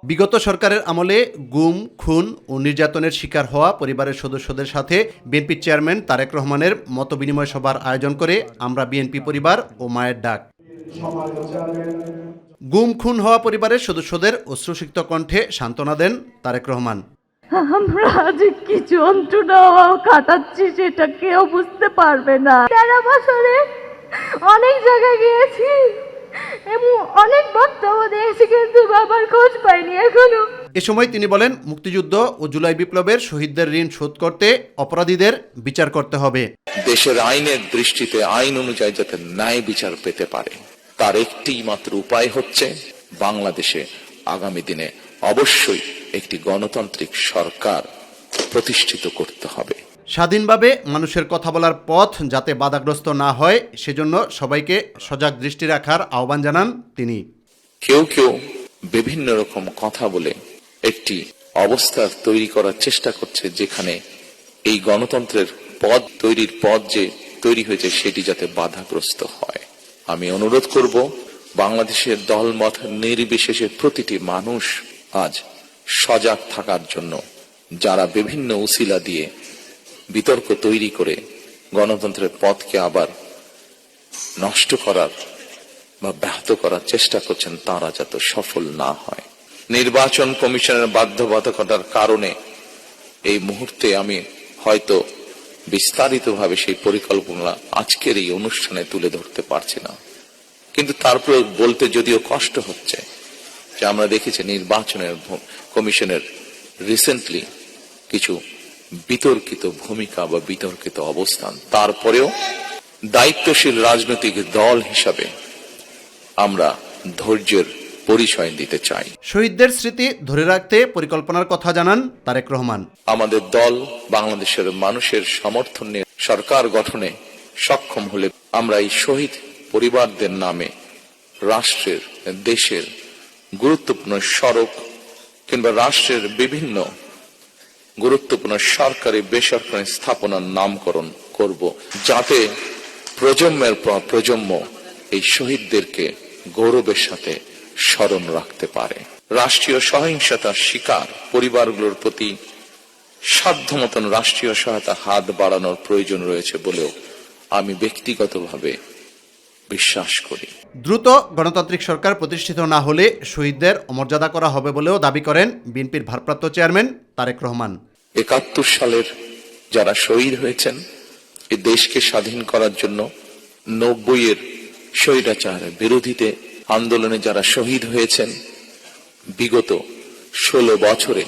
বিগত সরকারের আমলে গুম, খুন ও নির্যাতনের শিকার হওয়া পরিবারের সদস্যদের সাথে বিএনপির চেয়ারম্যান তারেক রহমানের মতবিনিময় সভার আয়োজন করে আমরা বিএনপি পরিবার ও মায়ের ডাক। গুম, খুন হওয়া পরিবারের সদস্যদের অশ্রুসিক্ত কণ্ঠে সান্ত্বনা দেন তারেক রহমান। আমরা আজ কি যন্ত্রণা কাটাচ্ছি সেটা কেউ বুঝতে পারবে না। 13 বছরে অনেক জায়গায় গিয়েছি এবং অনেক বক্তব্য দিয়েছি, কিন্তু বাবার খোঁজ পাইনি এখনো। এ সময় তিনি বলেন, মুক্তিযুদ্ধ ও জুলাই বিপ্লবের শহীদদের ঋণ শোধ করতে অপরাধীদের বিচার করতে হবে। দেশের আইনের দৃষ্টিতে আইন অনুযায়ী যাতে ন্যায় বিচার পেতে পারে, তার একটি মাত্র উপায় হচ্ছে বাংলাদেশে আগামী দিনে অবশ্যই একটি গণতান্ত্রিক সরকার প্রতিষ্ঠিত করতে হবে। স্বাধীনভাবে মানুষের কথা বলার পথ যাতে বাধাগ্রস্ত না হয়, সেজন্য সবাইকে সজাগ দৃষ্টি রাখার আহ্বান জানান তিনি। কেউ কেউ বিভিন্ন রকম কথা বলে একটি অবস্থা তৈরি করার চেষ্টা করছে, যেখানে এই গণতন্ত্রের পথ তৈরির পথ যে তৈরি হয়েছে সেটি যাতে বাধাগ্রস্ত হয়। আমি অনুরোধ করব, বাংলাদেশের দলমত নির্বিশেষে প্রতিটি মানুষ আজ সজাগ থাকার জন্য, যারা বিভিন্ন উসিলা দিয়ে বিতর্ক তৈরি করে গণতন্ত্রের পথকে আবার নষ্ট করার বা ব্যাহত করার চেষ্টা করছেন, তারা যাতে সফল না হয়। নির্বাচন কমিশনের বাধ্যবাধকতার কারণে এই মুহূর্তে আমি হয়তো বিস্তারিতভাবে সেই পরিকল্পনা আজকের এই অনুষ্ঠানে তুলে ধরতে পারছি না, কিন্তু তারপরে বলতে যদিও কষ্ট হচ্ছে যে আমরা দেখেছি নির্বাচনের কমিশনের রিসেন্টলি কিছু বিতর্কিত ভূমিকা বা বিতর্কিত অবস্থান। তারপরেও দায়িত্বশীল রাজনৈতিক দল হিসাবে আমরা ধৈর্যের পরিচয় দিতে চাই। শহীদদের স্মৃতি ধরে রাখতে পরিকল্পনার কথা জানান তারেক রহমান। আমাদের দল বাংলাদেশের মানুষের সমর্থন নিয়ে সরকার গঠনে সক্ষম হলে আমরা এই শহীদ পরিবারদের নামে রাষ্ট্রের, দেশের গুরুত্বপূর্ণ সড়ক কিংবা রাষ্ট্রের বিভিন্ন গুরুত্বপূর্ণ সরকারি বেসরকারি স্থাপনার নামকরণ করব, যাতে প্রজন্মের পর প্রজন্ম এই শহীদদেরকে গৌরবের সাথে স্মরণ রাখতে পারে। রাষ্ট্রীয় সহিংসতার শিকার পরিবারগুলোর প্রতি সাধ্যমতন রাষ্ট্রীয় সহায়তা হাত বাড়ানোর প্রয়োজন রয়েছে বলেও আমি ব্যক্তিগতভাবে বিশ্বাস করি। দ্রুত গণতান্ত্রিক সরকার প্রতিষ্ঠিত না হলে শহীদদের অমর্যাদা করা হবে বলেও দাবি করেন বিএনপির ভারপ্রাপ্ত চেয়ারম্যান তারেক রহমান। ৭১ সালের যারা শহীদ হয়েছেন এই দেশকে স্বাধীন করার জন্য, ৯০-এর স্বৈরাচার বিরোধীতে আন্দোলনে যারা শহীদ হয়েছেন, বিগত ১৬ বছরে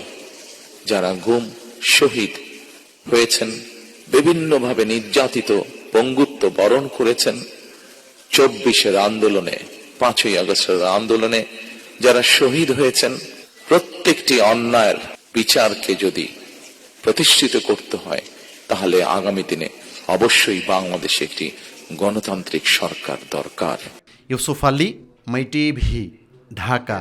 যারা গুম শহীদ হয়েছেন, বিভিন্নভাবে নির্যাতিত পঙ্গুত্ব বরণ করেছেন, ২৪-এর আন্দোলনে, ৫ই আগস্টের আন্দোলনে যারা শহীদ হয়েছেন, প্রত্যেকটি অন্যায়ের বিচারকে যদি প্রতিষ্ঠিত করতে হয়, তাহলে আগামী দিনে অবশ্যই বাংলাদেশে একটি গণতান্ত্রিক সরকার দরকার। ইউসুফ আলী, মাই টিভি, ঢাকা।